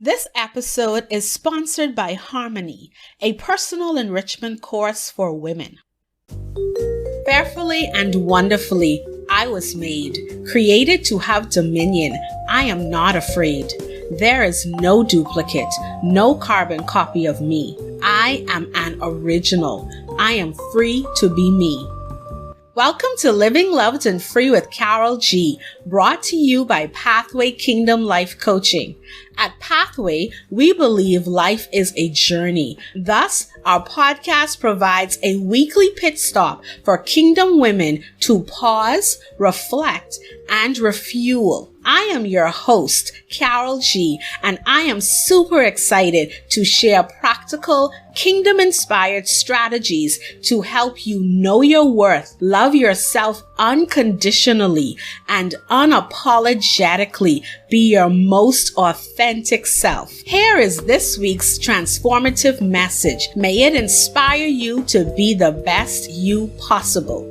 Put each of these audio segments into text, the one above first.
This episode is sponsored by Harmony, a personal enrichment course for women. Fearfully and wonderfully, I was made, created to have dominion. I am not afraid. There is no duplicate, no carbon copy of me. I am an original. I am free to be me. Welcome to Living Loved and Free with Carol G, brought to you by Pathway Kingdom Life Coaching. At Pathway, we believe life is a journey. Thus, our podcast provides a weekly pit stop for Kingdom women to pause, reflect, and refuel. I am your host, Carol G, and I am super excited to share practical, Kingdom-inspired strategies to help you know your worth, love yourself unconditionally, and unapologetically be your most authentic self. Here is this week's transformative message. May it inspire you to be the best you possible.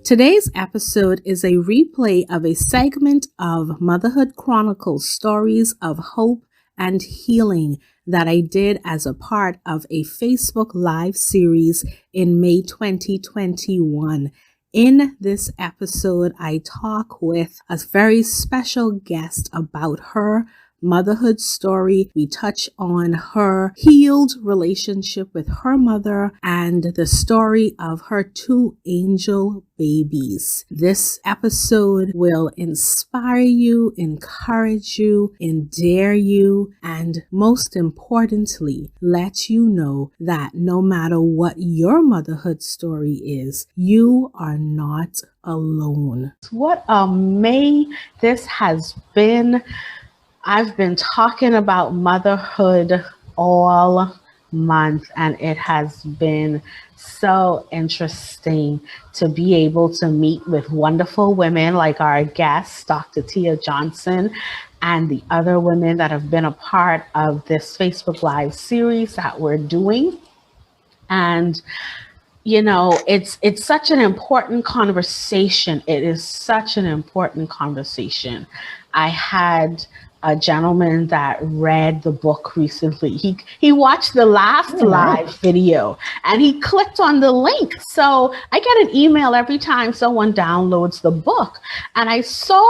Today's episode is a replay of a segment of Motherhood Chronicles Stories of Hope and Healing that I did as a part of a Facebook Live series in May 2021. In this episode, I talk with a very special guest about her motherhood story. We touch on her healed relationship with her mother and the story of her two angel babies. This episode will inspire you, encourage you, endear you, and most importantly, let you know that no matter what your motherhood story is, you are not alone. What a May this has been. I've been talking about motherhood all month, and it has been so interesting to be able to meet with wonderful women like our guest, Dr. Tia Johnson, and the other women that have been a part of this Facebook Live series that we're doing. And you know, it's such an important conversation. It is such an important conversation. I had a gentleman that read the book recently. He watched the last live video and he clicked on the link. So I get an email every time someone downloads the book, and I saw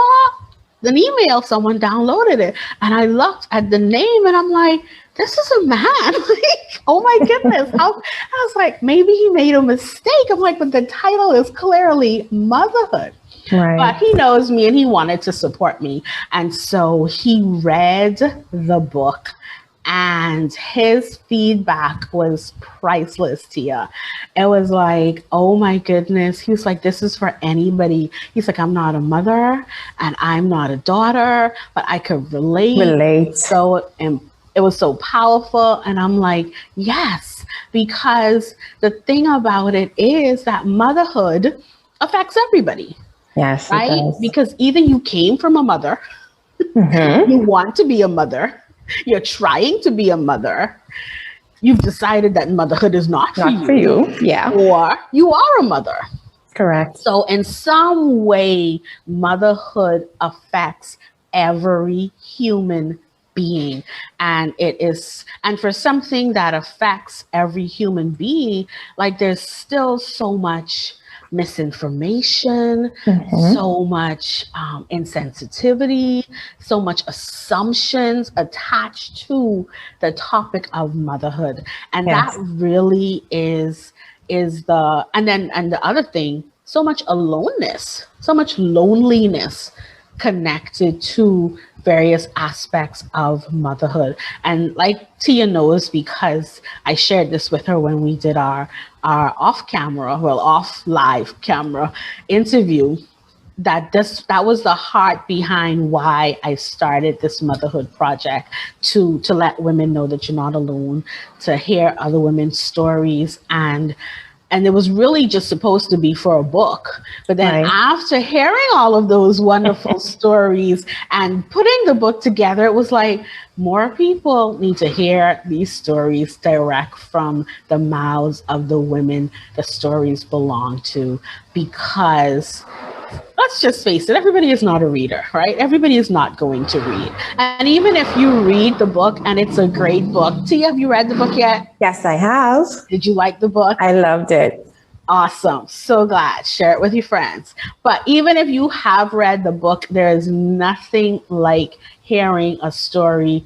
an email, someone downloaded it, and I looked at the name and I'm like, this is a man. Like, oh my goodness. I was like, maybe he made a mistake. I'm like, but the title is clearly Motherhood. Right. But he knows me and he wanted to support me. And so he read the book and his feedback was priceless, Tia. It was like, oh my goodness. He was like, this is for anybody. He's like, I'm not a mother and I'm not a daughter, but I could relate. So it was so powerful. And I'm like, yes, because the thing about it is that motherhood affects everybody. Yes, right? Because either you came from a mother, you want to be a mother, you're trying to be a mother, you've decided that motherhood is not for you. Yeah. Or you are a mother. Correct. So in some way, motherhood affects every human being. And for something that affects every human being, like there's still so much misinformation, so much insensitivity, so much assumptions attached to the topic of motherhood. And that really is the other thing, so much aloneness, so much loneliness connected to various aspects of motherhood. And like Tia knows, because I shared this with her when we did our off live camera interview, that was the heart behind why I started this motherhood project, to let women know that you're not alone, to hear other women's stories. And it was really just supposed to be for a book. But then after hearing all of those wonderful stories and putting the book together, it was like, more people need to hear these stories direct from the mouths of the women the stories belong to, because let's just face it, everybody is not a reader, right? Everybody is not going to read. And even if you read the book and it's a great book, Tia, have you read the book yet? Yes, I have. Did you like the book? I loved it. Awesome. So glad. Share it with your friends. But even if you have read the book, there is nothing like hearing a story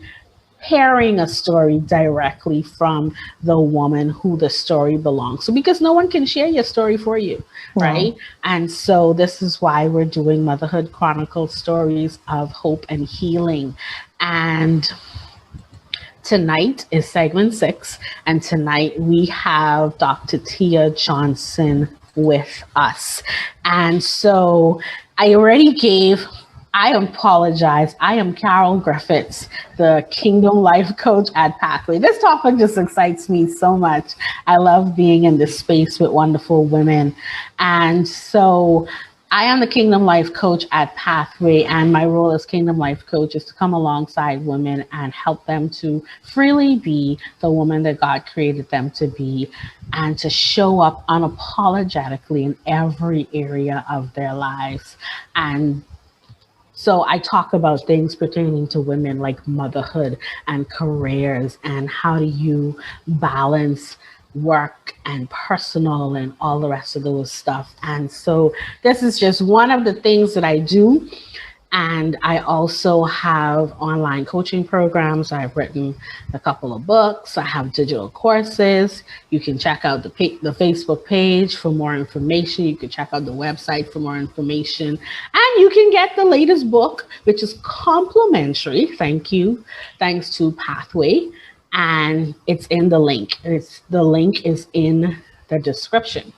directly from the woman who the story belongs to, because no one can share your story for you, right? And so this is why we're doing Motherhood Chronicles, stories of hope and healing. And tonight is segment 6, and tonight we have Dr. Tia Johnson with us. And so I apologize. I am Carol Griffiths, the Kingdom Life Coach at Pathway. This topic just excites me so much. I love being in this space with wonderful women. And so I am the Kingdom Life Coach at Pathway, and my role as Kingdom Life Coach is to come alongside women and help them to freely be the woman that God created them to be, and to show up unapologetically in every area of their lives. And so I talk about things pertaining to women like motherhood and careers, and how do you balance work and personal and all the rest of those stuff. And so this is just one of the things that I do. And I also have online coaching programs. I've written a couple of books. I have digital courses. You can check out the Facebook page for more information. You can check out the website for more information. And you can get the latest book, which is complimentary. Thank you. Thanks to Pathway. And it's in the link. The link is in the description.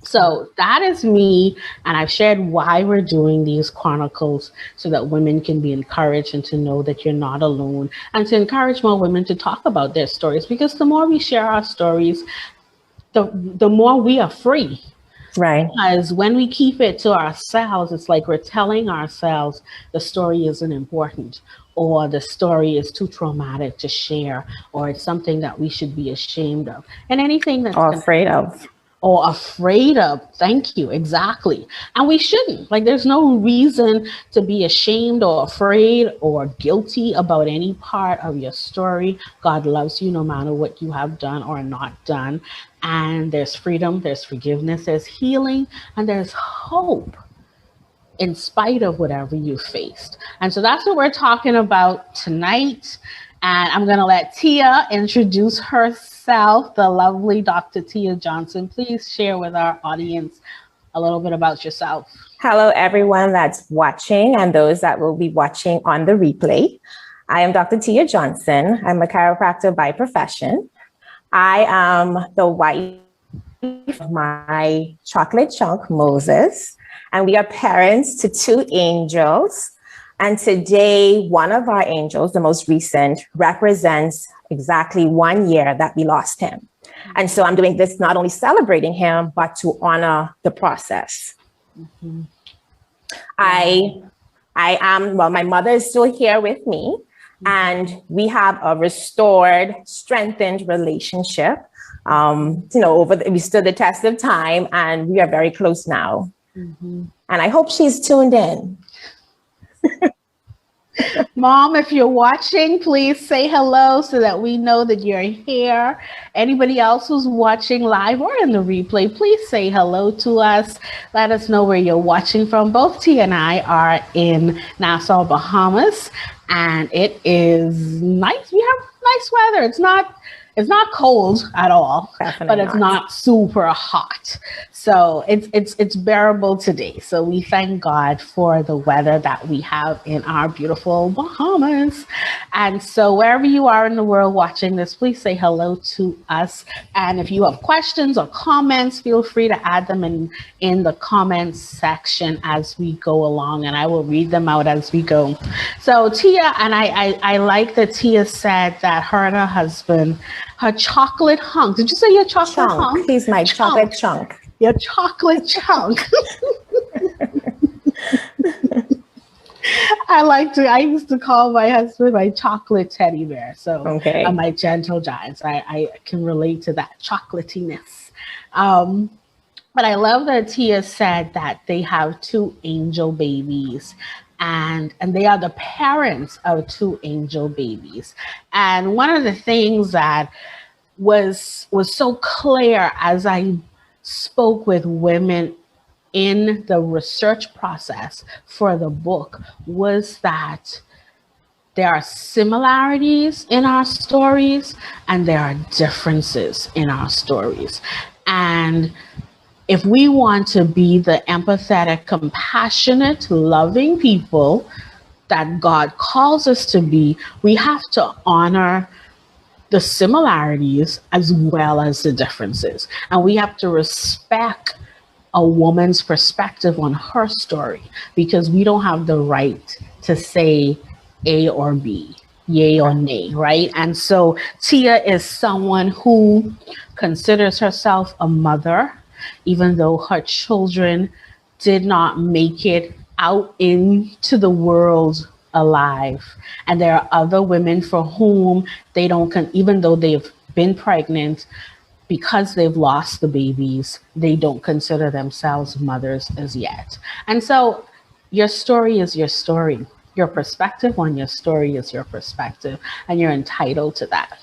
So that is me, and I've shared why we're doing these chronicles, so that women can be encouraged and to know that you're not alone, and to encourage more women to talk about their stories, because the more we share our stories, the more we are free. Right. Because when we keep it to ourselves, it's like we're telling ourselves the story isn't important, or the story is too traumatic to share, or it's something that we should be ashamed of, and anything that's afraid of. Thank you. Exactly. And we shouldn't. Like, there's no reason to be ashamed or afraid or guilty about any part of your story. God loves you no matter what you have done or not done. And there's freedom, there's forgiveness, there's healing, and there's hope in spite of whatever you faced. And so that's what we're talking about tonight. And I'm going to let Tia introduce herself, the lovely Dr. Tia Johnson. Please share with our audience a little bit about yourself. Hello, everyone that's watching and those that will be watching on the replay. I am Dr. Tia Johnson. I'm a chiropractor by profession. I am the wife of my chocolate chunk, Moses, and we are parents to 2 angels. And today, one of our angels, the most recent, represents exactly 1 year that we lost him. And so I'm doing this not only celebrating him, but to honor the process. Mm-hmm. I am, well, my mother is still here with me, and we have a restored, strengthened relationship. We stood the test of time, and we are very close now. Mm-hmm. And I hope she's tuned in. Mom, if you're watching, please say hello so that we know that you're here. Anybody else who's watching live or in the replay, please say hello to us. Let us know where you're watching from. Both Tia and I are in Nassau, Bahamas, and it is nice. We have nice weather. It's not cold at all, but it's not super hot. So it's bearable today. So we thank God for the weather that we have in our beautiful Bahamas. And so wherever you are in the world watching this, please say hello to us. And if you have questions or comments, feel free to add them in the comments section as we go along, and I will read them out as we go. So Tia, and I like that Tia said that her and her husband, her chocolate hunk. Did you say your chocolate hunk? He's my chocolate chunk. Your chocolate chunk. I used to call my husband my chocolate teddy bear. So my gentle giants. I can relate to that chocolatiness. But I love that Tia said that they have two angel babies, and they are the parents of two angel babies. And one of the things that was so clear as I spoke with women in the research process for the book was that there are similarities in our stories and there are differences in our stories. And if we want to be the empathetic, compassionate, loving people that God calls us to be, we have to honor the similarities as well as the differences. And we have to respect a woman's perspective on her story because we don't have the right to say A or B, yay or nay, right? And so Tia is someone who considers herself a mother, even though her children did not make it out into the world alive. And there are other women for whom they don't, even though they've been pregnant, because they've lost the babies, they don't consider themselves mothers as yet. And so your story is your story. Your perspective on your story is your perspective, and you're entitled to that.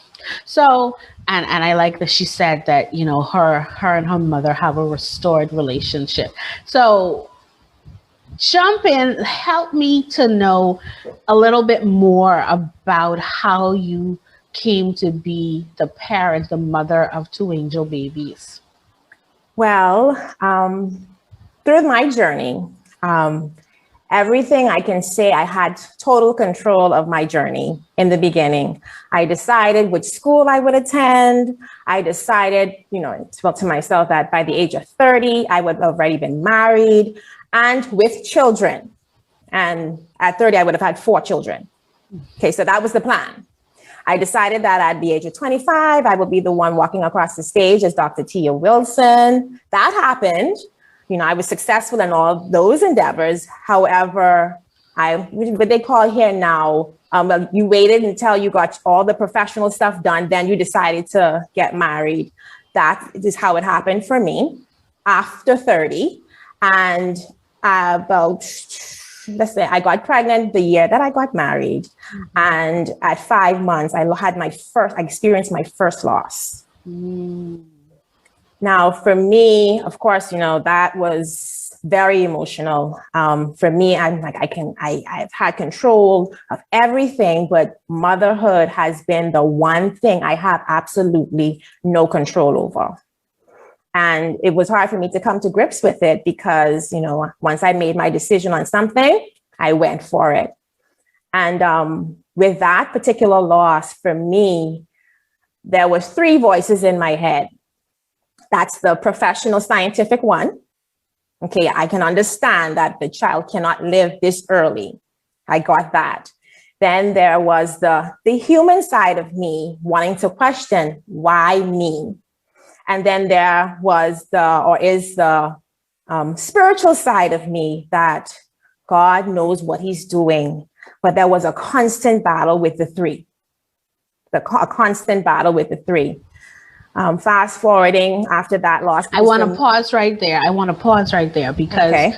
So, and I like that she said that, you know, her and her mother have a restored relationship. So jump in, help me to know a little bit more about how you came to be the parent, the mother of two angel babies. Well, through my journey, everything I can say, I had total control of my journey in the beginning. I decided which school I would attend. I decided, you know, to myself that by the age of 30, I would have already been married and with children. And at 30, I would have had 4 children. Okay, so that was the plan. I decided that at the age of 25, I would be the one walking across the stage as Dr. Tia Wilson. That happened. You know, I was successful in all those endeavors. However, what they call here now, well, you waited until you got all the professional stuff done, then you decided to get married. That is how it happened for me after 30. And about, let's say, I got pregnant the year that I got married. Mm-hmm. And at 5 months, I experienced my first loss. Mm. Now, for me, of course, you know, that was very emotional. For me, I'm like, I've had control of everything, but motherhood has been the one thing I have absolutely no control over. And it was hard for me to come to grips with it because, you know, once I made my decision on something, I went for it. And with that particular loss, for me, there was 3 voices in my head. That's the professional scientific one. Okay, I can understand that the child cannot live this early. I got that. Then there was the human side of me wanting to question, why me? And then there was the spiritual side of me that God knows what he's doing. But there was a constant battle with the 3. A constant battle with the 3. Fast forwarding after that loss. I want to pause right there because okay.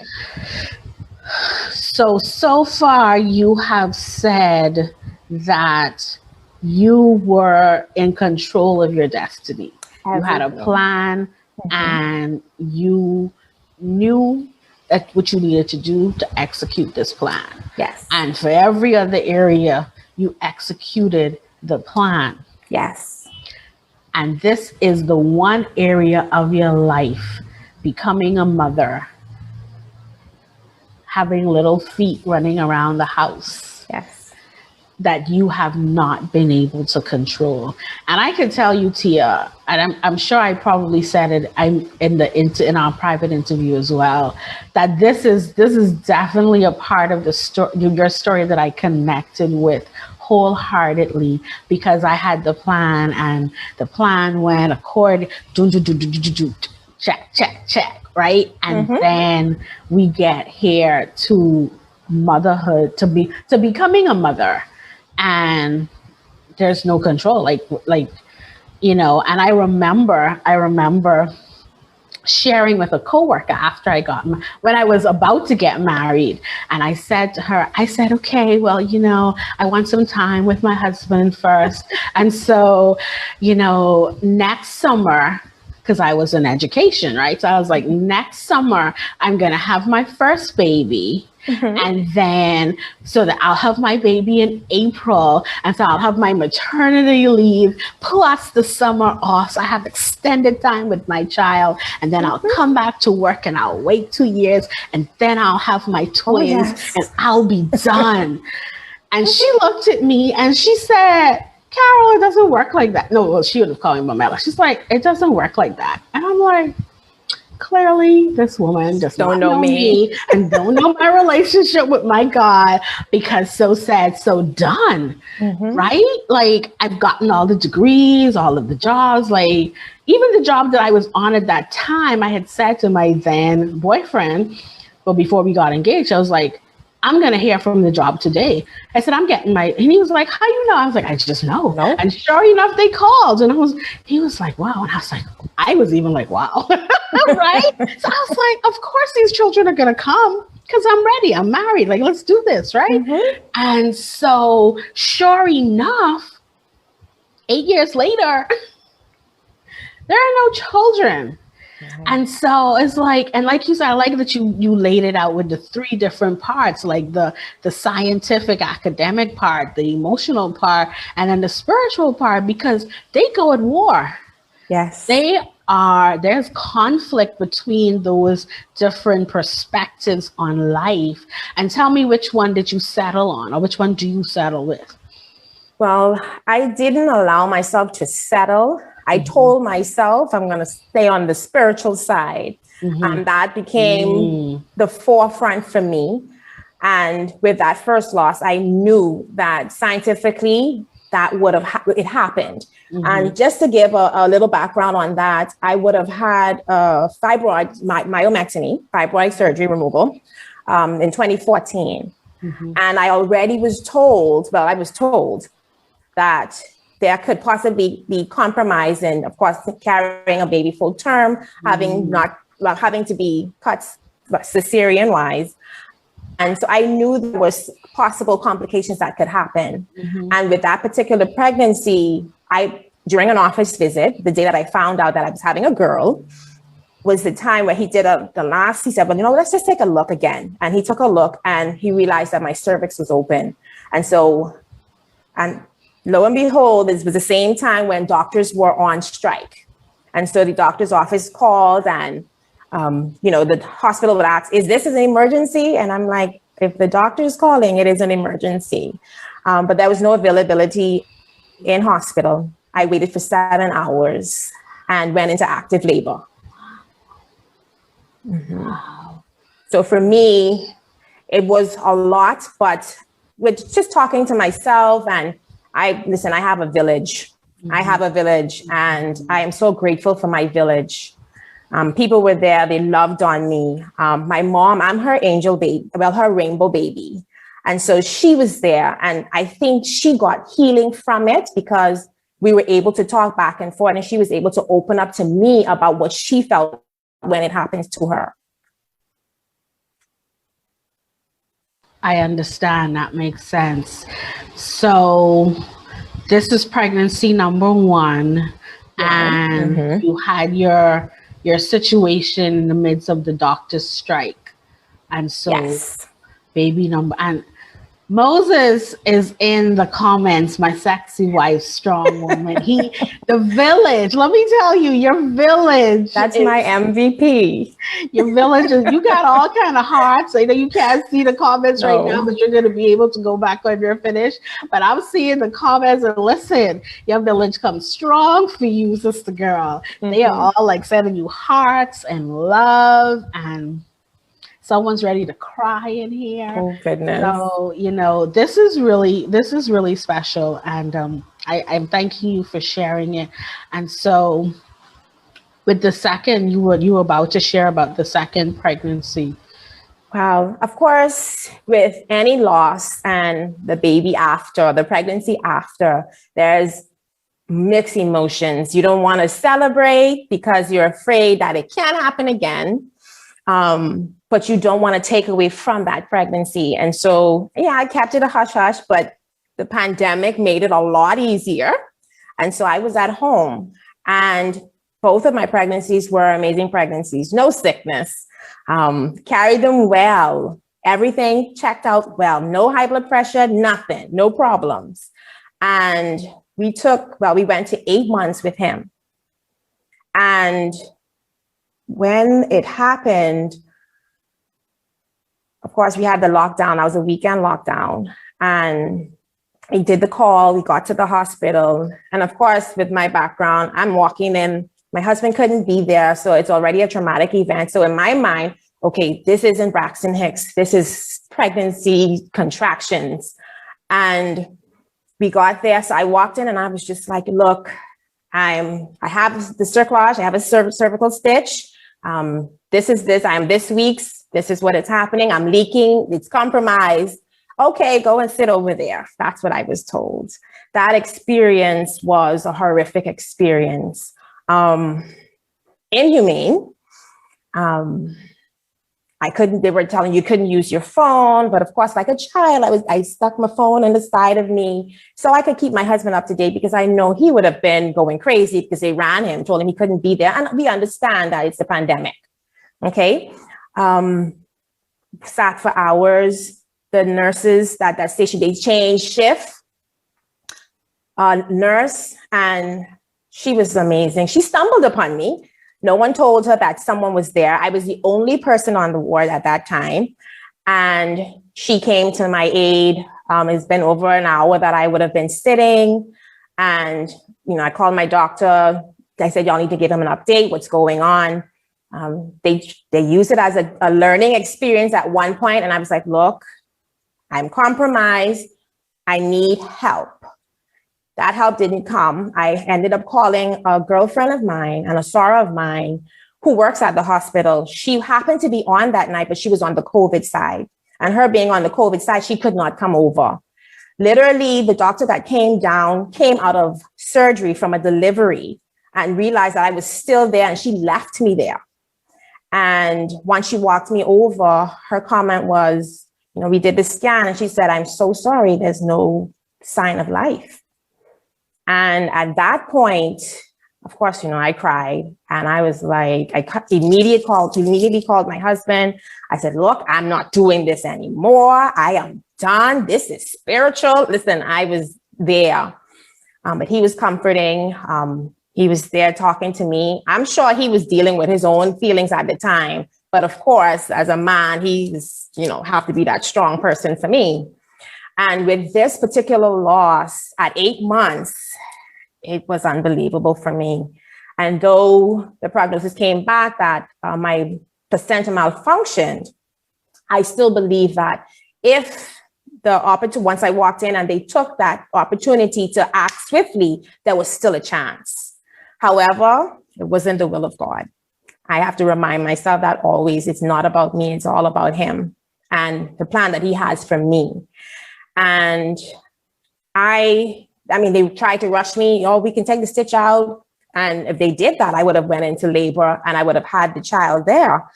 So far you have said that you were in control of your destiny. You had a plan, mm-hmm. and you knew that what you needed to do to execute this plan. Yes. And for every other area, you executed the plan. Yes. And this is the one area of your life, becoming a mother, having little feet running around the house. Yes. That you have not been able to control. And I can tell you, Tia, and I'm sure I probably said it in our private interview as well, that this is definitely a part of your story that I connected with wholeheartedly, because I had the plan and the plan went according, check, right? And mm-hmm. then we get here to motherhood, to becoming a mother. And there's no control, like, you know, and I remember sharing with a coworker after when I was about to get married. And I said to her, I said, okay, well, I want some time with my husband first. And so, next summer, because I was in education, right? So I was like, next summer, I'm going to have my first baby. And then so that I'll have my baby in April. And so I'll have my maternity leave plus the summer off. So I have extended time with my child. And then I'll come back to work and I'll wait 2 years. And then I'll have my twins and I'll be done. And she looked at me and she said, Carol, it doesn't work like that. No, well, she would have called me Mamela. She's like, it doesn't work like that. And I'm like, clearly this woman does don't not know me and don't know my relationship with my God, because so said, so done, right? Like, I've gotten all the degrees, all of the jobs, like even the job that I was on at that time, I had said to my then boyfriend, but before we got engaged, I was like, I'm going to hear from the job today. I said, I'm getting and he was like, how you know? I was like, I just know. No. And sure enough, they called and he was like, wow. And I was even like, wow. Right? So I was like, of course these children are going to come because I'm ready. I'm married. Like, let's do this. Right. And so sure enough, 8 years later, there are no children. And so it's like, and like you said, I like that you laid it out with the 3 different parts, like the scientific, academic part, the emotional part, and then the spiritual part, because they go at war. Yes. There's conflict between those different perspectives on life. And tell me, which one did you settle on, or which one do you settle with? Well, I didn't allow myself to settle. I told myself I'm going to stay on the spiritual side. And that became the forefront for me. And with that first loss, I knew that scientifically that would have it happened. And just to give a little background on that, I would have had myomectomy, fibroid surgery removal in 2014. And I already was told, I was told that there could possibly be compromise in, of course, carrying a baby full term, having to be cut cesarean wise. And so I knew there was possible complications that could happen. And with that particular pregnancy, during an office visit, the day that I found out that I was having a girl, was the time where he did he said, well, let's just take a look again. And he took a look and he realized that my cervix was open. And lo and behold, this was the same time when doctors were on strike. And so the doctor's office called and, the hospital would ask, is this an emergency? And I'm like, if the doctor is calling, it is an emergency. But there was no availability in hospital. I waited for 7 hours and went into active labor. Wow. So for me, it was a lot, but with just talking to myself and I have a village. I have a village and I am so grateful for my village. People were there. They loved on me. My mom, I'm her angel baby, her rainbow baby. And so she was there. And I think she got healing from it because we were able to talk back and forth and she was able to open up to me about what she felt when it happens to her. I understand. That makes sense. So this is pregnancy number 1, and you had your situation in the midst of the doctor's strike. And so baby number, and Moses is in the comments, my sexy wife, strong woman. The village, let me tell you, your village. That's my MVP. Your village you got all kind of hearts. I know you can't see the comments right now, but you're going to be able to go back when you're finished. But I'm seeing the comments and listen, your village comes strong for you, sister girl. They are all like sending you hearts and love, and someone's ready to cry in here. Oh goodness. So, this is really special. And I'm thanking you for sharing it. And so with the second, you were about to share about the second pregnancy. Wow. Of course, with any loss and the baby after, the pregnancy after, there's mixed emotions. You don't want to celebrate because you're afraid that it can happen again. But you don't want to take away from that pregnancy. And so, yeah, I kept it a hush hush, but the pandemic made it a lot easier. And so I was at home, and both of my pregnancies were amazing pregnancies, no sickness, carried them well, everything checked out well, no high blood pressure, nothing, no problems. And we went to 8 months with him. And when it happened, of course, we had the lockdown. I was a weekend lockdown, and we did the call. We got to the hospital. And of course, with my background, I'm walking in. My husband couldn't be there. So it's already a traumatic event. So in my mind, okay, this isn't Braxton Hicks. This is pregnancy contractions. And we got there. So I walked in and I was just like, look, I have the cerclage. I have a cervical stitch. This is this. I'm this week's. This is what it's happening. I'm leaking. It's compromised. Okay, go and sit over there. That's what I was told. That experience was a horrific experience. Inhumane. They were telling you couldn't use your phone, but of course, like a child, I stuck my phone in the side of me so I could keep my husband up to date, because I know he would have been going crazy because they ran him, told him he couldn't be there. And we understand that it's a pandemic. Okay. Sat for hours. The nurses that station, they changed shift. Nurse, and she was amazing. She stumbled upon me. No one told her that someone was there. I was the only person on the ward at that time. And she came to my aid. It's been over an hour that I would have been sitting. And, I called my doctor. I said, y'all need to give him an update. What's going on? They used it as a learning experience at one point. And I was like, look, I'm compromised. I need help. That help didn't come. I ended up calling a girlfriend of mine and a soror of mine who works at the hospital. She happened to be on that night, but she was on the COVID side. And her being on the COVID side, she could not come over. Literally, the doctor that came down came out of surgery from a delivery and realized that I was still there, and she left me there. And once she walked me over, her comment was, we did the scan, and she said, I'm so sorry, there's no sign of life. And at that point, of course, I cried, and I was like, I immediately called my husband. I said, look, I'm not doing this anymore. I am done. This is spiritual. Listen, I was there, but he was comforting. He was there talking to me. I'm sure he was dealing with his own feelings at the time. But of course, as a man, he's, have to be that strong person for me. And with this particular loss at 8 months, it was unbelievable for me. And though the prognosis came back that my placenta malfunctioned, I still believe that if once I walked in and they took that opportunity to act swiftly, there was still a chance. However, it wasn't the will of God. I have to remind myself that always. It's not about me. It's all about him and the plan that he has for me. And they tried to rush me. We can take the stitch out. And if they did that, I would have went into labor and I would have had my child there.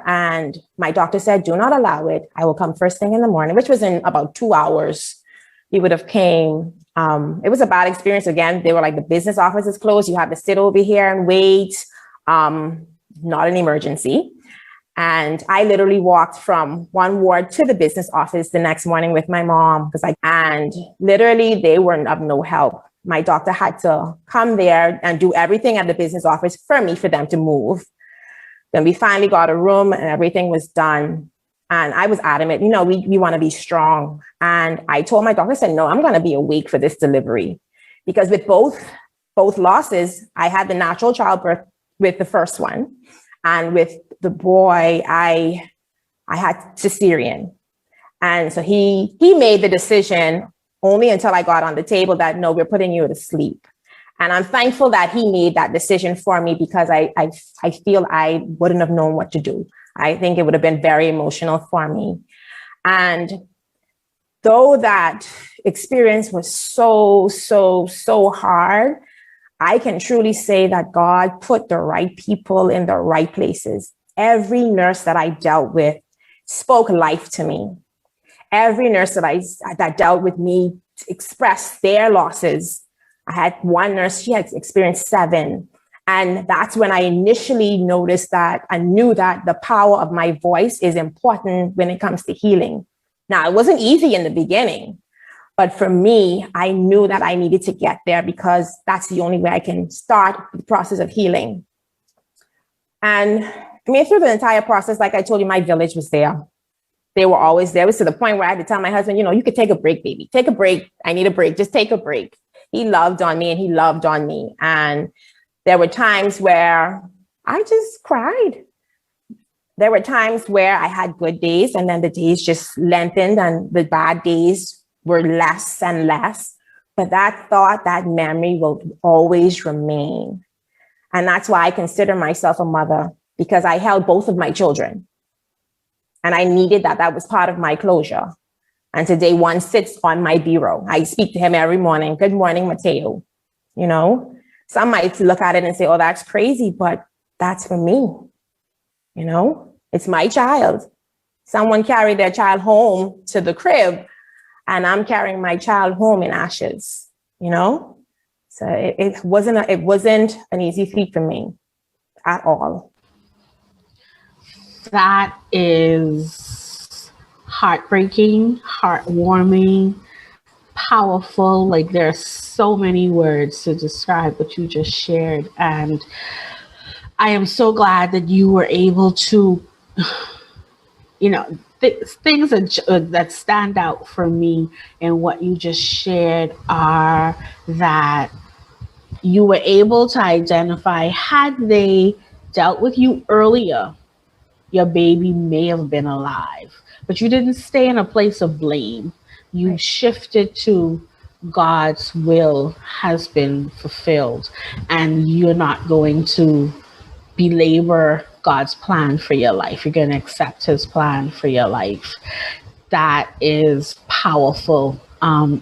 And my doctor said, do not allow it. I will come first thing in the morning, which was in about 2 hours. He would have came. It was a bad experience. Again, they were like, the business office is closed. You have to sit over here and wait. Not an emergency. And I literally walked from one ward to the business office the next morning with my mom, and literally they were of no help. My doctor had to come there and do everything at the business office for them to move. Then we finally got a room and everything was done. And I was adamant, we want to be strong. And I told my doctor, I said, no, I'm going to be awake for this delivery. Because with both losses, I had the natural childbirth with the first one. And with the boy, I had cesarean. And so he made the decision only until I got on the table that, no, we're putting you to sleep. And I'm thankful that he made that decision for me, because I feel I wouldn't have known what to do. I think it would have been very emotional for me. And though that experience was so hard, I can truly say that God put the right people in the right places. Every nurse that I dealt with spoke life to me. Every nurse that dealt with me expressed their losses. I had one nurse, she had experienced 7. And that's when I initially noticed that I knew that the power of my voice is important when it comes to healing. Now, it wasn't easy in the beginning, but for me, I knew that I needed to get there because that's the only way I can start the process of healing. And I mean, through the entire process, like I told you, my village was there. They were always there. It was to the point where I had to tell my husband, you could take a break, baby. Take a break. I need a break. Just take a break. He loved on me and he loved on me. And there were times where I just cried. There were times where I had good days and then the days just lengthened and the bad days were less and less. But that thought, that memory will always remain. And that's why I consider myself a mother, because I held both of my children. And I needed that. That was part of my closure. And today one sits on my bureau. I speak to him every morning. Good morning, Mateo. Some might look at it and say, oh, that's crazy, but that's for me. It's my child. Someone carried their child home to the crib and I'm carrying my child home in ashes, So it wasn't an easy feat for me at all. That is heartbreaking, heartwarming, powerful. Like, there are so many words to describe what you just shared. And I am so glad that you were able to, things that stand out for me in what you just shared are that you were able to identify, had they dealt with you earlier, your baby may have been alive, but you didn't stay in a place of blame. You shifted to God's will has been fulfilled, and you're not going to belabor God's plan for your life. You're going to accept his plan for your life. That is powerful.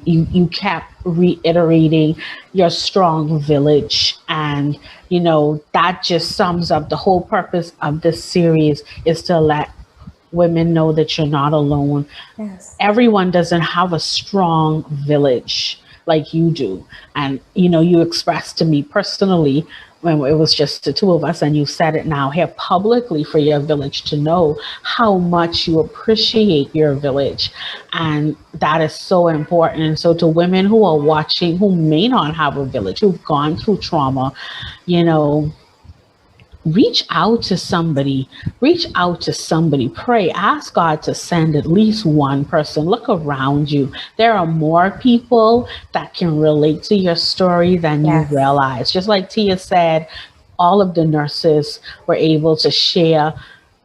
You kept reiterating your strong village, and that just sums up the whole purpose of this series, is to let women know that you're not alone. Yes. Everyone doesn't have a strong village like you do. And you expressed to me personally when it was just the two of us, and you said it now here publicly for your village to know how much you appreciate your village. And that is so important. And so to women who are watching, who may not have a village, who've gone through trauma, reach out to somebody, pray, ask God to send at least one person. Look around you. There are more people that can relate to your story than you realize. Just like Tia said, all of the nurses were able to share,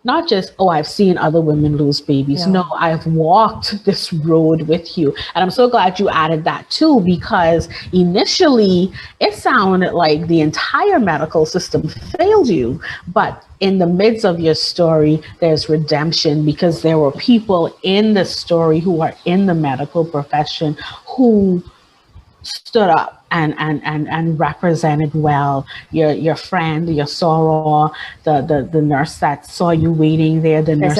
not just, oh, I've seen other women lose babies. No, I've walked this road with you. And I'm so glad you added that too, because initially it sounded like the entire medical system failed you. But in the midst of your story, there's redemption, because there were people in the story who are in the medical profession who stood up and represented well. Your friend, your soror, the nurse that saw you waiting there, the nurse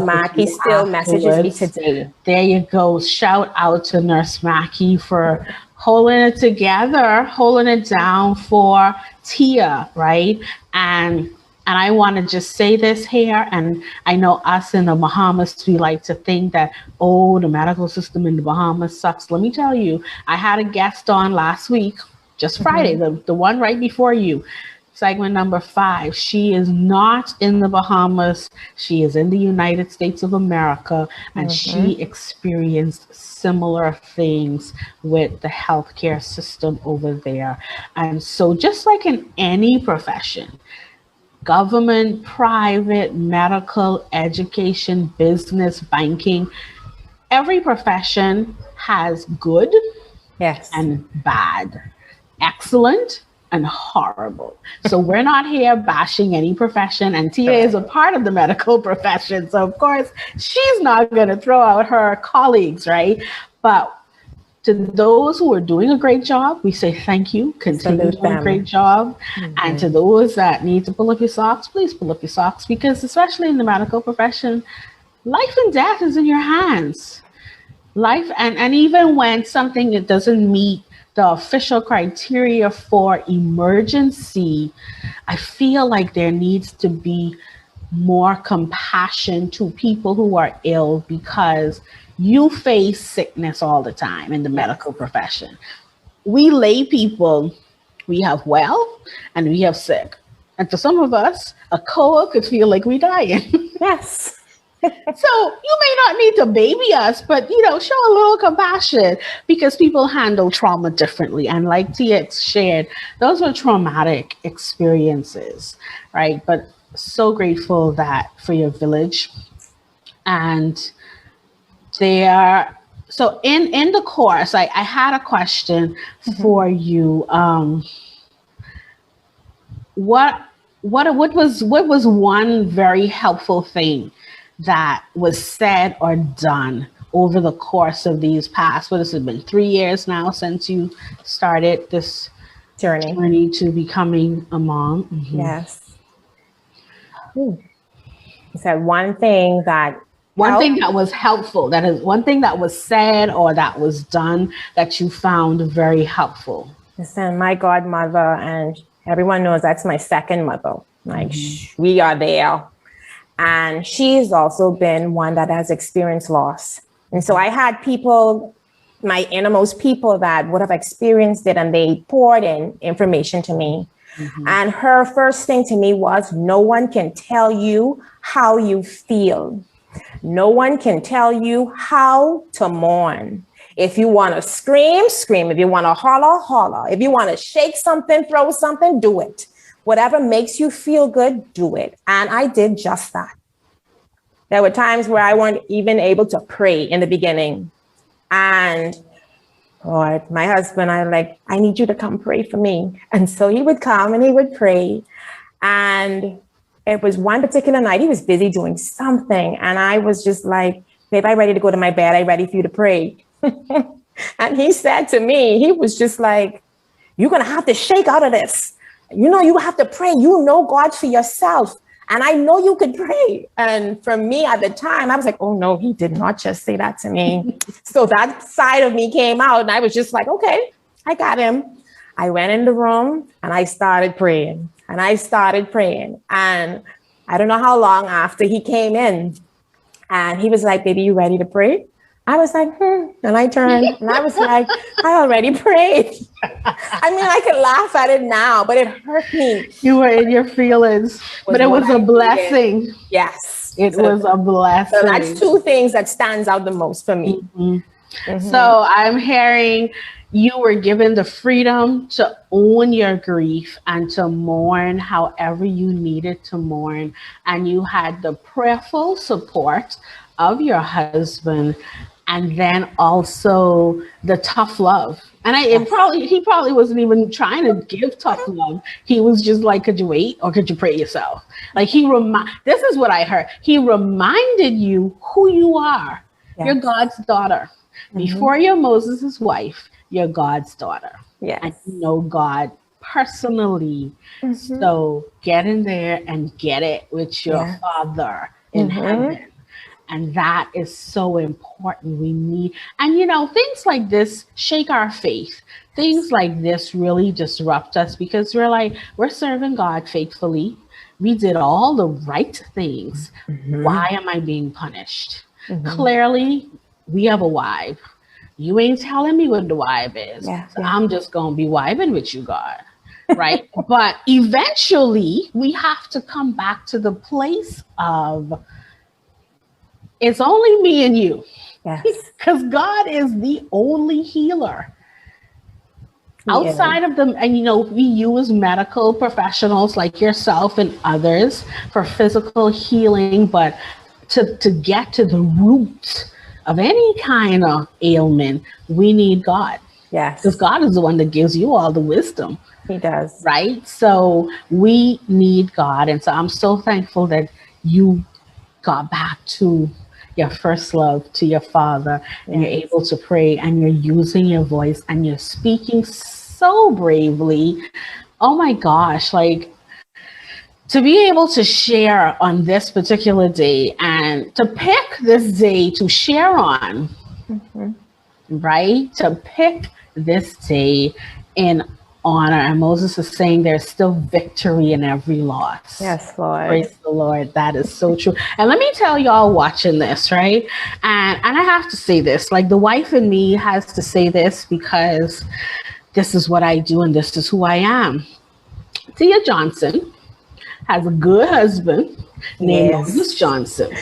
Mackie still messages me today. There you go. Shout out to Nurse Mackie for holding it together, holding it down for Tia, right? And I want to just say this here, and I know us in the Bahamas, we like to think that, oh, the medical system in the Bahamas sucks. Let me tell you, I had a guest on last week, just Friday, the one right before you, segment number 5. She is not in the Bahamas. She is in the United States of America, and she experienced similar things with the healthcare system over there. And so just like in any profession, government, private, medical, education, business, banking, every profession has good and bad, excellent and horrible. So we're not here bashing any profession, and Tia is a part of the medical profession. So of course, she's not going to throw out her colleagues, right? But to those who are doing a great job, we say thank you, continue doing a great job. And to those that need to pull up your socks, please pull up your socks, because especially in the medical profession, life and death is in your hands. Life, and even when something that doesn't meet the official criteria for emergency, I feel like there needs to be more compassion to people who are ill, because you face sickness all the time in the medical profession. We lay people, we have well and we have sick. And for some of us, a cold could feel like we're dying. Yes. So you may not need to baby us, but show a little compassion, because people handle trauma differently. And like Tia shared, those are traumatic experiences, right? But so grateful that for your village. And so in the course, I had a question for you. What was one very helpful thing that was said or done over the course of these past, what has it been, 3 years now since you started this journey to becoming a mom? Mm-hmm. Yes. You said one thing that was helpful, that is one thing that was said or that was done that you found very helpful. Listen, my godmother, and everyone knows that's my second mother. Like, we are there. And she's also been one that has experienced loss. And so I had people, my innermost people, that would have experienced it, and they poured in information to me. And her first thing to me was, no one can tell you how you feel. No one can tell you how to mourn. If you want to scream, scream. If you want to holler, holler. If you want to shake something, throw something, do it. Whatever makes you feel good, do it. And I did just that. There were times where I weren't even able to pray in the beginning. And Lord, my husband, I need you to come pray for me. And so he would come and he would pray. And it was one particular night, he was busy doing something. And I was just like, babe, I'm ready to go to my bed. I'm ready for you to pray. And he said to me, he was just like, you're going to have to shake out of this. You have to pray. You know God for yourself. And I know you could pray. And for me at the time, I was like, oh no, he did not just say that to me. So that side of me came out, and I was just like, okay, I got him. I went in the room and I started praying. And I don't know how long after he came in, and he was like, baby, you ready to pray? I was like, And I turned and I was like, I already prayed. I mean, I can laugh at it now, but it hurt me. You were in your feelings, but it was a blessing. Yes. It was a blessing. So that's two things that stands out the most for me. So I'm hearing you were given the freedom to own your grief and to mourn however you needed to mourn. And you had the prayerful support of your husband, and then also the tough love. And he probably wasn't even trying to give tough love. He was just like, could you wait, or could you pray yourself? Like this is what I heard. He reminded you who you are. Yes. You're God's daughter. Before you're Moses' wife, you're God's daughter. Yes. And you know God personally. So get in there and get it with your Father in heaven. And that is so important. We need, and things like this shake our faith. Things like this really disrupt us, because we're serving God faithfully. We did all the right things. Why am I being punished? Clearly, we have a wife. You ain't telling me what the wife is. So I'm just going to be vibing with you, God. Right? But eventually, we have to come back to the place of, it's only me and you. Yes. Because God is the only healer. Outside of them, and we use medical professionals like yourself and others for physical healing, but to get to the root of any kind of ailment, we need God. Yes. Because God is the one that gives you all the wisdom. He does. Right? So we need God. And so I'm so thankful that you got back to your first love, to your Father, and you're able to pray, and you're using your voice, and you're speaking so bravely. Oh my gosh, like to be able to share on this particular day and to pick this day to share on, right? To pick this day in honor. And Moses is saying there's still victory in every loss. Yes, Lord. Praise the Lord. That is so true. And let me tell y'all watching this, right? And I have to say this, like the wife in me has to say this because this is what I do and this is who I am. Tia Johnson has a good husband named Moses Johnson.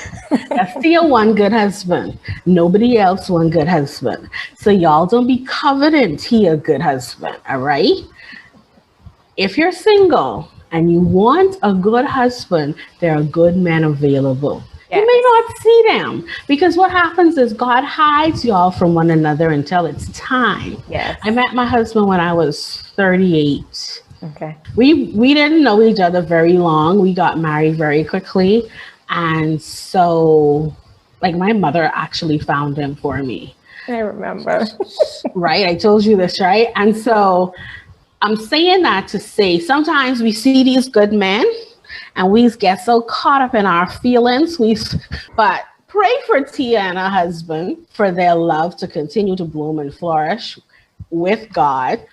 That's Tia one good husband. Nobody else one good husband. So y'all don't be coveting Tia good husband, all right? If you're single and you want a good husband, there are good men available. Yes. You may not see them because what happens is God hides y'all from one another until it's time. Yes. I met my husband when I was 38. Okay. We didn't know each other very long. We got married very quickly. And so, like, my mother actually found him for me. I remember. Right? I told you this, right? And so I'm saying that to say sometimes we see these good men and we get so caught up in our feelings. But pray for Tia and her husband for their love to continue to bloom and flourish with God.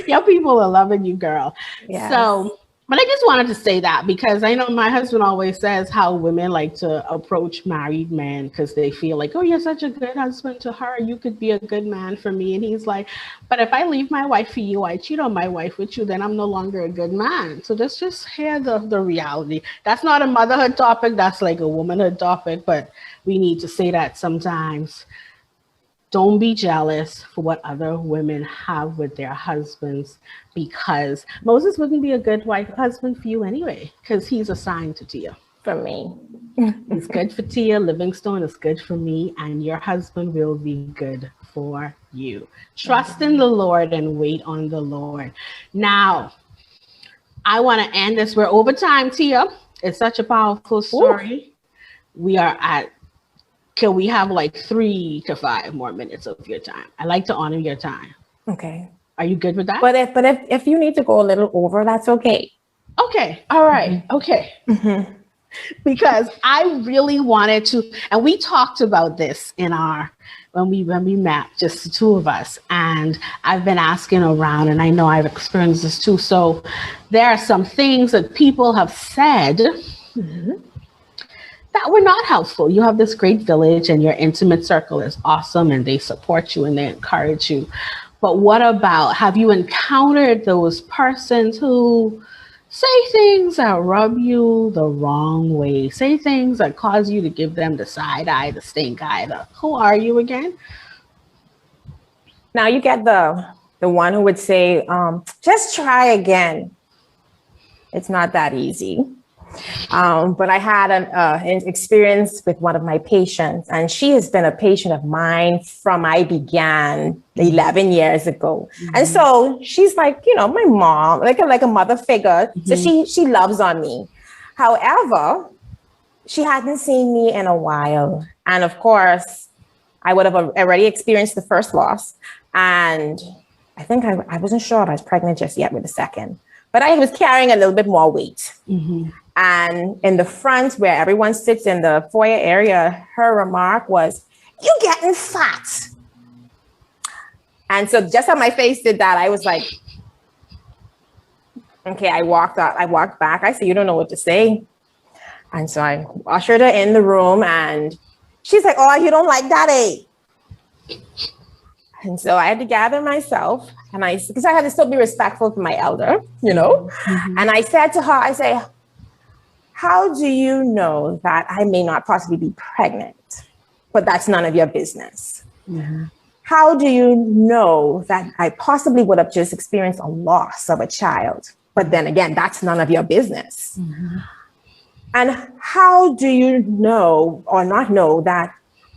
Your people are loving you, girl. Yes. So, but I just wanted to say that because I know my husband always says how women like to approach married men because they feel like, oh, you're such a good husband to her. You could be a good man for me. And he's like, but if I leave my wife for you, I cheat on my wife with you, then I'm no longer a good man. So let's just hear the reality. That's not a motherhood topic. That's like a womanhood topic. But we need to say that sometimes. Don't be jealous for what other women have with their husbands because Moses wouldn't be a good husband for you anyway because he's assigned to Tia. For me. He's good for Tia. Livingstone is good for me. And your husband will be good for you. Trust in the Lord and wait on the Lord. Now, I want to end this. We're over time, Tia. It's such a powerful story. Ooh. We are at... Can we have like 3 to 5 more minutes of your time? I like to honor your time. Okay. Are you good with that? But if you need to go a little over, that's okay. Okay. All right. Mm-hmm. Okay. Mm-hmm. Because I really wanted to, and we talked about this in when we met, just the two of us, and I've been asking around, and I know I've experienced this too. So there are some things that people have said. Mm-hmm. That were not helpful. You have this great village and your intimate circle is awesome and they support you and they encourage you. But what about, have you encountered those persons who say things that rub you the wrong way, say things that cause you to give them the side eye, the stink eye, who are you again? Now you get the one who would say, just try again. It's not that easy. But I had an experience with one of my patients, and she has been a patient of mine from I began 11 years ago. Mm-hmm. And so she's like, my mom, like a mother figure. Mm-hmm. So she loves on me. However, she hadn't seen me in a while. And of course, I would have already experienced the first loss. And I think I wasn't sure if I was pregnant just yet with the second, but I was carrying a little bit more weight. Mm-hmm. And in the front where everyone sits in the foyer area, her remark was, "You getting fat." And so just how my face did that, I was like, okay, I walked back. I said, "You don't know what to say." And so I ushered her in the room and she's like, "Oh, you don't like that, eh?" And so I had to gather myself and because I had to still be respectful to my elder, Mm-hmm. And I said to her, I say, "How do you know that I may not possibly be pregnant, but that's none of your business? Mm-hmm. How do you know that I possibly would have just experienced a loss of a child, but then again, that's none of your business? Mm-hmm. And how do you know or not know that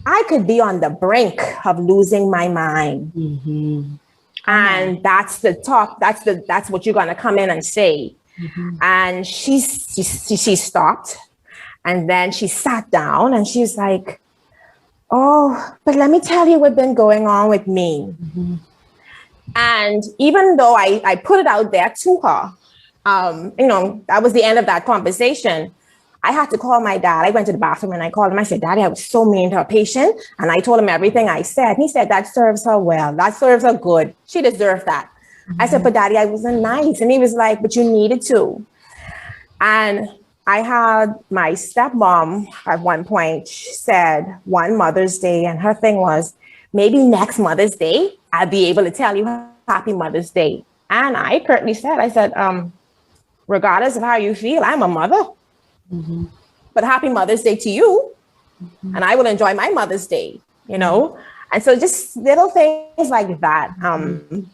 I could be on the brink of losing my mind?" Mm-hmm. And that's the top, that's what you're gonna come in and say. And she stopped, and then she sat down and she's like, oh, but let me tell you what's been going on with me. And even though I put it out there to her, that was the end of that conversation. I had to call my dad. I went to the bathroom and I called him. I said, Daddy, I was so mean to a patient. And I told him everything I said. He said, that serves her well. That serves her good. She deserved that. I said, but Daddy, I wasn't nice. And he was like, but you needed to. And I had my stepmom at one point said one Mother's Day, and her thing was, maybe next Mother's Day, I'll be able to tell you Happy Mother's Day. And I curtly said, I said, regardless of how you feel, I'm a mother. But Happy Mother's Day to you. And I will enjoy my Mother's Day, And so just little things like that.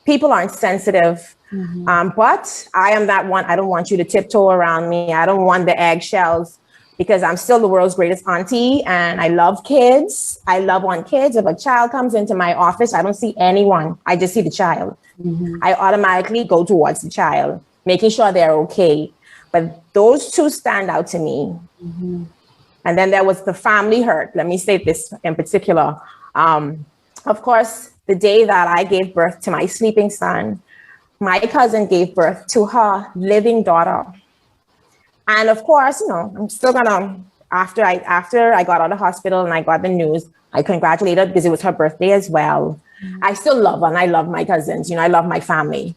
People aren't sensitive. But I am that one. I don't want you to tiptoe around me. I don't want the eggshells, because I'm still the world's greatest auntie and I love kids. I love on kids. If a child comes into my office, I don't see anyone. I just see the child. I automatically go towards the child, making sure they're okay. But those two stand out to me. And then there was the family hurt. Let me say this in particular. Of course, the day that I gave birth to my sleeping son, my cousin gave birth to her living daughter. And of course, I'm still gonna, after I got out of the hospital and I got the news, I congratulated her because it was her birthday as well. I still love her and I love my cousins, I love my family.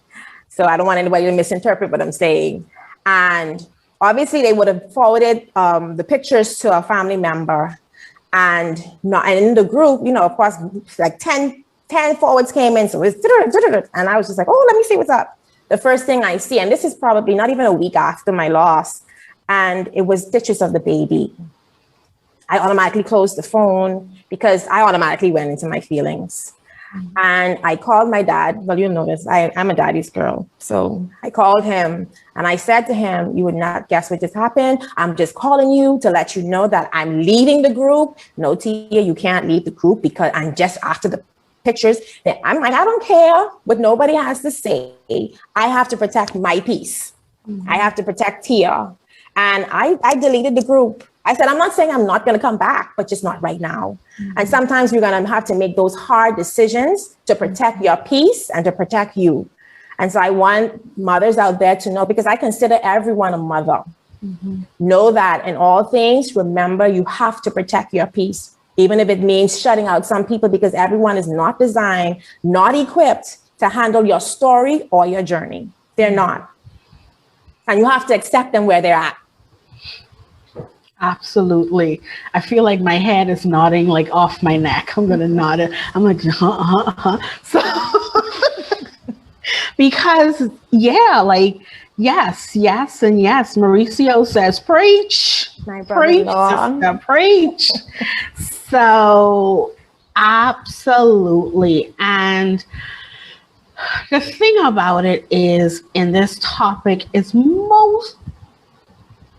So I don't want anybody to misinterpret what I'm saying. And obviously they would have forwarded the pictures to a family member, and in the group, of course, like 10 forwards came in. So it's, and I was just like, oh, let me see what's up. The first thing I see, and this is probably not even a week after my loss, and it was pictures of the baby. I automatically closed the phone because I automatically went into my feelings. And I called my dad. Well, you know this, I'm a daddy's girl. So I called him and I said to him, you would not guess what just happened. I'm just calling you to let you know that I'm leaving the group. No, Tia, you can't leave the group because I'm just after the pictures. I'm like, I don't care what nobody has to say. I have to protect my peace. I have to protect Tia. And I deleted the group. I said, I'm not saying I'm not going to come back, but just not right now. And sometimes you're going to have to make those hard decisions to protect your peace and to protect you. And so I want mothers out there to know, because I consider everyone a mother. Know that in all things, remember, you have to protect your peace, even if it means shutting out some people, because everyone is not designed, not equipped to handle your story or your journey. They're not. And you have to accept them where they're at. Absolutely. I feel like my head is nodding like off my neck. I'm going to nod it. I'm like, So, because, yes, and yes. Mauricio says, preach, preach, sister, preach. So, absolutely. And the thing about it is, in this topic, is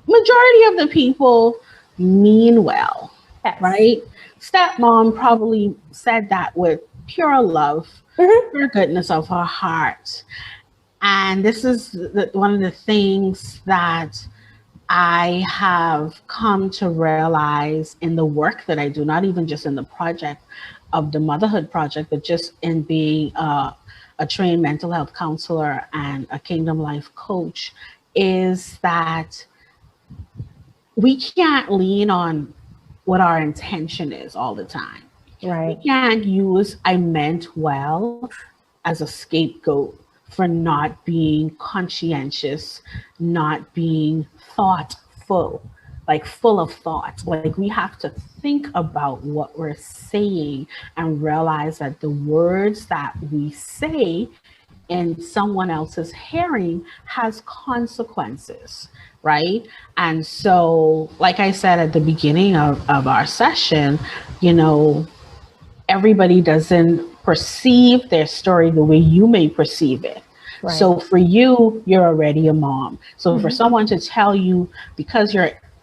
majority of the people mean well, right? Stepmom probably said that with pure love, pure goodness of her heart. And this is one of the things that I have come to realize in the work that I do, not even just in the project of the Motherhood Project, but just in being a trained mental health counselor and a Kingdom Life coach, is that we can't lean on what our intention is all the time. Right. We can't use I meant well as a scapegoat for not being conscientious, not being thoughtful, like full of thought. Like, we have to think about what we're saying and realize that the words that we say in someone else's hearing has consequences, right? And so, like I said at the beginning of our session, everybody doesn't perceive their story the way you may perceive it. Right. So for you, you're already a mom. So for someone to tell you, because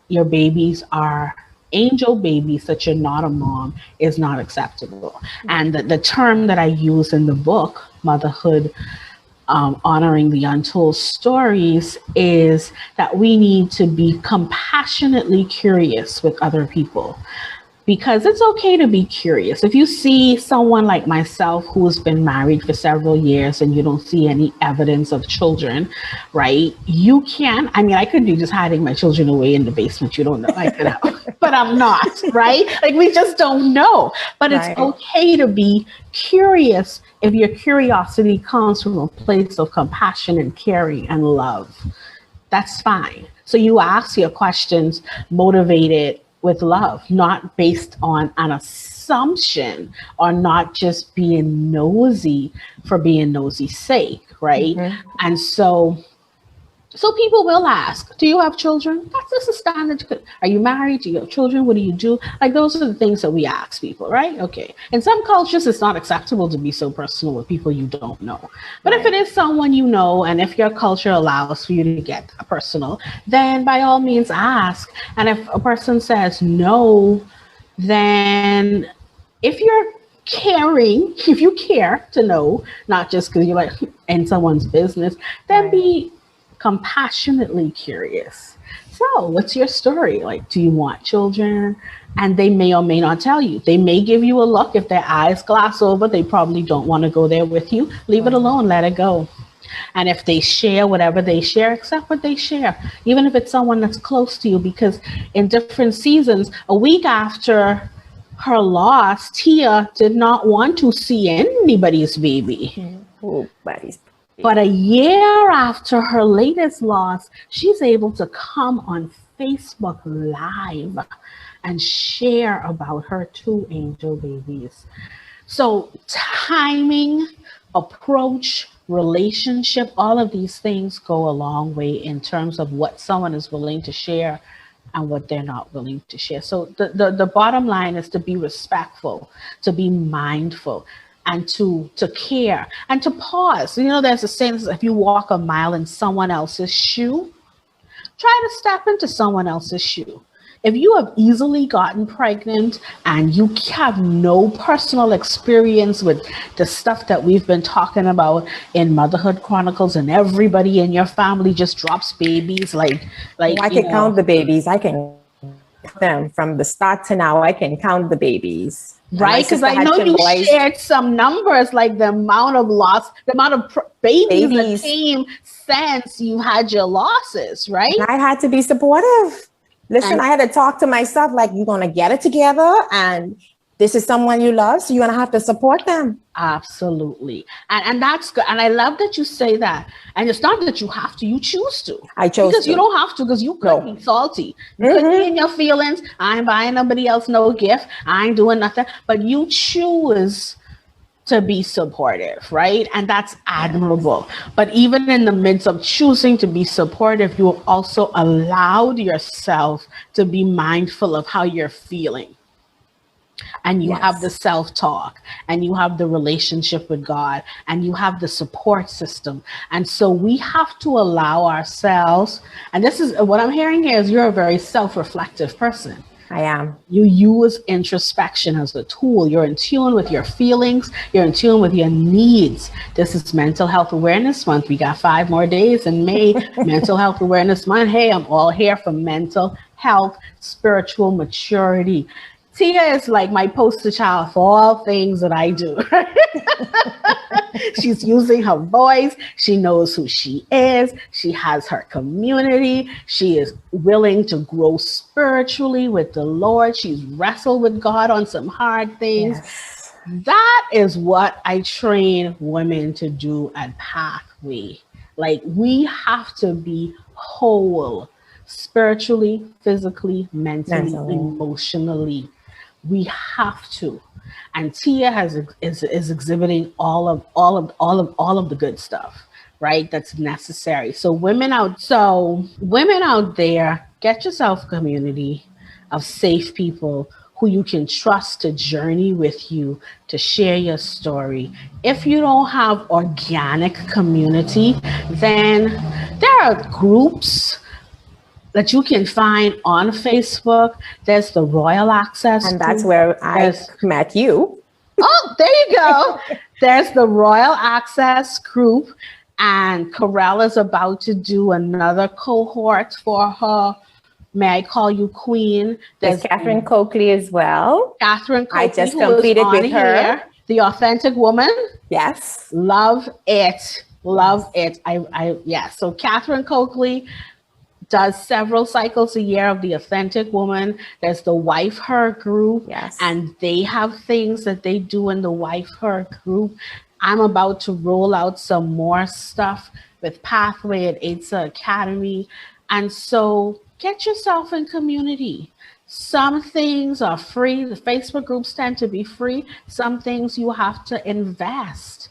your babies are angel babies that you're not a mom is not acceptable. And the term that I use in the book, Motherhood, honoring the untold stories, is that we need to be compassionately curious with other people. Because it's okay to be curious. If you see someone like myself who's been married for several years and you don't see any evidence of children, right? You can, I mean, I could be just hiding my children away in the basement. You don't know. I could have, but I'm not, right? Like, we just don't know. But it's okay to be curious if your curiosity comes from a place of compassion and caring and love. That's fine. So you ask your questions motivated with love, not based on an assumption, or not just being nosy for being nosy's sake, right? And so people will ask, do you have children? That's just a standard. Are you married? Do you have children? What do you do? Like, those are the things that we ask people, right? Okay. In some cultures, it's not acceptable to be so personal with people you don't know. But if it is someone you know, and if your culture allows for you to get personal, then by all means ask. And if a person says no, then if you're caring, if you care to know, not just because you're like in someone's business, then be compassionately curious. So, what's your story? Like, do you want children? And they may or may not tell you. They may give you a look. If their eyes glass over, they probably don't want to go there with you. Leave it alone, let it go. And if they share whatever they share, accept what they share, even if it's someone that's close to you. Because in different seasons, a week after her loss, Tia did not want to see anybody's baby. But a year after her latest loss, she's able to come on Facebook Live and share about her 2 angel babies. So timing, approach, relationship, all of these things go a long way in terms of what someone is willing to share and what they're not willing to share. So the bottom line is to be respectful, to be mindful, and to care and to pause. You know, there's a saying, if you walk a mile in someone else's shoe, try to step into someone else's shoe. If you have easily gotten pregnant and you have no personal experience with the stuff that we've been talking about in Motherhood Chronicles, and everybody in your family just drops babies, like I can count the babies. I can count them from the start to now. I can count the babies. Right, because I know you shared some numbers, like the amount of loss, the amount of babies that came since you had your losses, right? And I had to be supportive. Listen, I had to talk to myself like, you're going to get it together, and this is someone you love, so you're going to have to support them. Absolutely. And that's good. And I love that you say that. And it's not that you have to, you choose to. I chose because you don't have to, because you could be salty. You could be in your feelings. I ain't buying nobody else no gift. I ain't doing nothing. But you choose to be supportive, right? And that's admirable. But even in the midst of choosing to be supportive, you have also allowed yourself to be mindful of how you're feeling. And you have the self-talk, and you have the relationship with God, and you have the support system. And so we have to allow ourselves, and this is what I'm hearing here, is you're a very self-reflective person. I am. You use introspection as a tool. You're in tune with your feelings. You're in tune with your needs. This is Mental Health Awareness Month. We got 5 more days in May. Mental Health Awareness Month. Hey, I'm all here for mental health, spiritual maturity. Tia is like my poster child for all things that I do. She's using her voice. She knows who she is. She has her community. She is willing to grow spiritually with the Lord. She's wrestled with God on some hard things. Yes. That is what I train women to do at Pathway. Like, we have to be whole, spiritually, physically, mentally, emotionally. We have to. And Tia is exhibiting all of the good stuff, right? That's necessary. So women out there, get yourself a community of safe people who you can trust to journey with you, to share your story. If you don't have organic community, then there are groups that you can find on Facebook. There's the Royal Access. And that's where I met you. Oh, there you go. There's the Royal Access group, and Corel is about to do another cohort for her May I Call You Queen. There's Catherine Coakley as well. Catherine Coakley, I just completed with her. Here, The Authentic Woman. Yes. Love it. Love it. Yeah. So Catherine Coakley does several cycles a year of The Authentic Woman. There's the Wife Her group. Yes. And they have things that they do in the Wife Her group. I'm about to roll out some more stuff with Pathway at AITSA Academy. And so get yourself in community. Some things are free. The Facebook groups tend to be free. Some things you have to invest.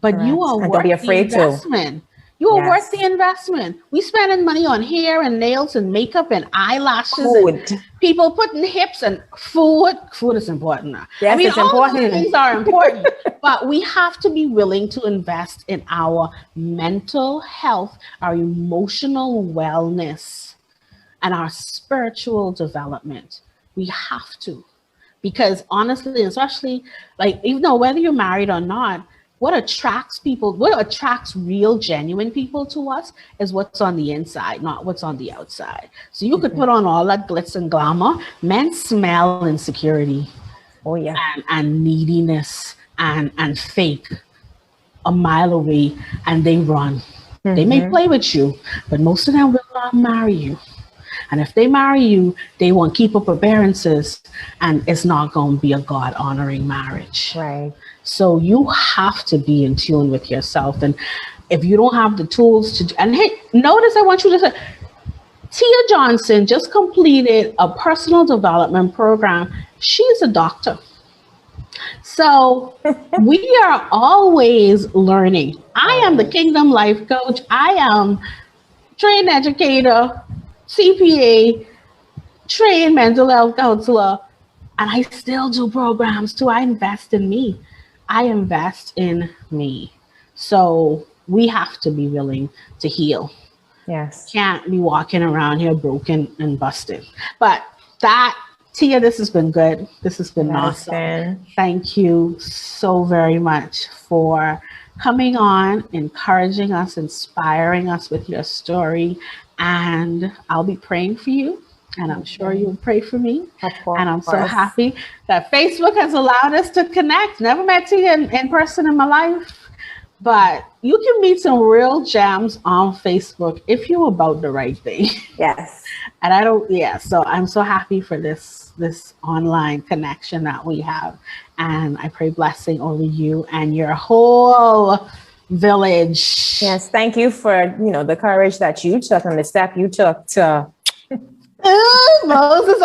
But correct. You are worth the investment. You are worth the investment. We spending money on hair and nails and makeup and eyelashes. Food. And people putting hips and food. Food is important now. Yes, it's all important. These things are important. But we have to be willing to invest in our mental health, our emotional wellness, and our spiritual development. We have to. Because honestly, especially, like, even though whether you're married or not, what attracts real, genuine people to us is what's on the inside, not what's on the outside. So you could put on all that glitz and glamour. Men smell insecurity. Oh, yeah. And neediness and fake a mile away, and they run. Mm-hmm. They may play with you, but most of them will not marry you. And if they marry you, they won't keep up appearances, and it's not going to be a God-honoring marriage. Right. So you have to be in tune with yourself. And if you don't have the tools to, and hey, notice I want you to say, Tia Johnson just completed a personal development program. She's a doctor. So we are always learning. I am the Kingdom Life Coach. I am trained educator, CPA, trained mental health counselor, and I still do programs too. I invest in me. I invest in me. So we have to be willing to heal. Yes. Can't be walking around here broken and busted. But that, Tia, this has been good. This has been awesome. Thank you so very much for coming on, encouraging us, inspiring us with your story. And I'll be praying for you. And I'm sure you'll pray for me. And I'm so happy that Facebook has allowed us to connect. Never met Tia in person in my life, but you can meet some real gems on Facebook if you're about the right thing. Yes. And so I'm so happy for this online connection that we have. And I pray blessing over you and your whole village. Yes. Thank you for, the courage that you took and the step you took to Moses,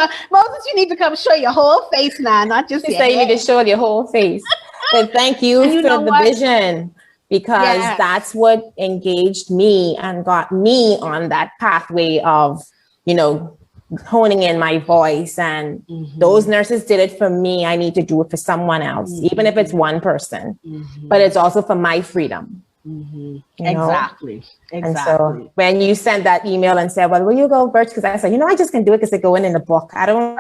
you need to come show your whole face now, not just you say you need to show your whole face. But thank you for the vision, because that's what engaged me and got me on that pathway of, honing in my voice. And those nurses did it for me. I need to do it for someone else, even if it's one person. But it's also for my freedom. Exactly. And so when you sent that email and said, well, will you go, Birch? Because I said, I just can do it because they go in the book. I don't,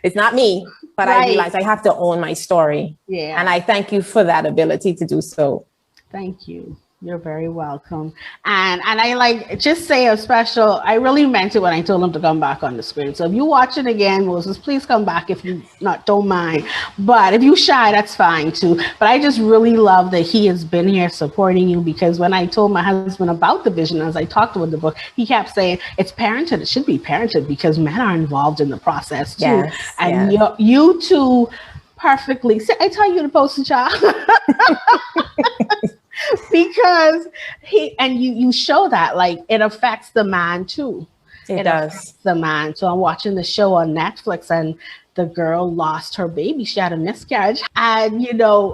it's not me, but I realized I have to own my story. Yeah. And I thank you for that ability to do so. Thank you. You're very welcome. And I just say a special, I really meant it when I told him to come back on the screen. So if you watch it again, Moses, please come back if you don't mind. But if you shy, that's fine too. But I just really love that he has been here supporting you, because when I told my husband about the vision, as I talked about the book, he kept saying it's parented. It should be parented because men are involved in the process too. Yes, and you two perfectly, I tell you to post a child. Because you show that it affects the man too. It does. The man. So I'm watching the show on Netflix, and the girl lost her baby. She had a miscarriage, and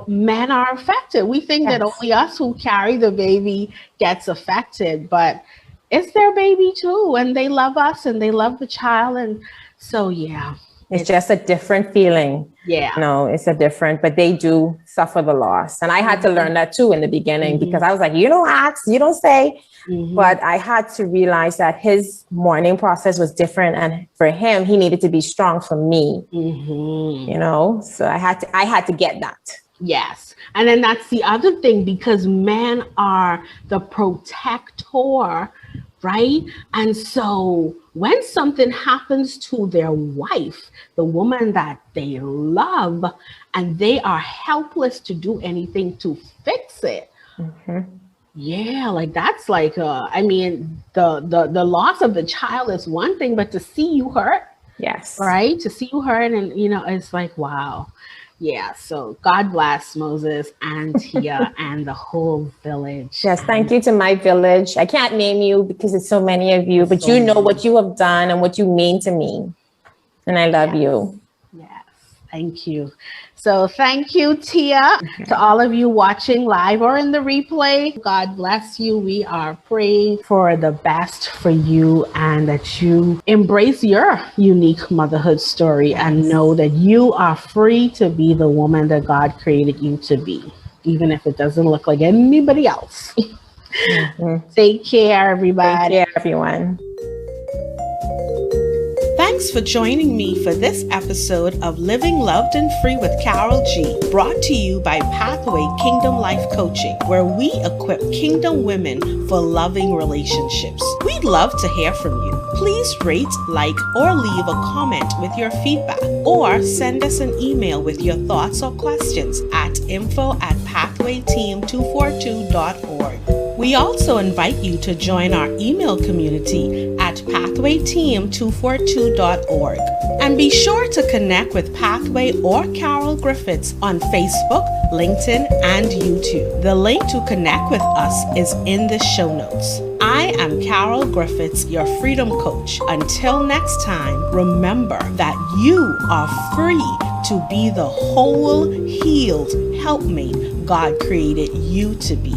men are affected. We think that only us who carry the baby gets affected, but it's their baby too, and they love us and they love the child. And so it's just a different feeling. Yeah. It's a different, but they do suffer the loss. And I had to learn that too in the beginning, because I was like, you don't ask, you don't say. But I had to realize that his mourning process was different. And for him, he needed to be strong for me, so I had to get that. Yes. And then that's the other thing, because men are the protector, right? And so when something happens to their wife, the woman that they love, and they are helpless to do anything to fix it. Yeah, like that's like, the loss of the child is one thing, but to see you hurt. Yes. Right? To see you hurt, and it's like, wow. Yeah, so God bless Moses and Tia and the whole village. Yes, thank you to my village. I can't name you because it's so many of you, but you know what you have done and what you mean to me. And I love you. Yes, thank you. So thank you, Tia, to all of you watching live or in the replay. God bless you. We are praying for the best for you, and that you embrace your unique motherhood story and know that you are free to be the woman that God created you to be, even if it doesn't look like anybody else. Take care, everybody. Take care, everyone. Thanks for joining me for this episode of Living Loved and Free with Carol G, brought to you by Pathway Kingdom Life Coaching, where we equip kingdom women for loving relationships. We'd love to hear from you. Please rate, like, or leave a comment with your feedback, or send us an email with your thoughts or questions at info@pathwayteam242.org. We also invite you to join our email community at pathwayteam242.org. And be sure to connect with Pathway or Carol Griffiths on Facebook, LinkedIn, and YouTube. The link to connect with us is in the show notes. I am Carol Griffiths, your freedom coach. Until next time, remember that you are free to be the whole, healed helpmate God created you to be.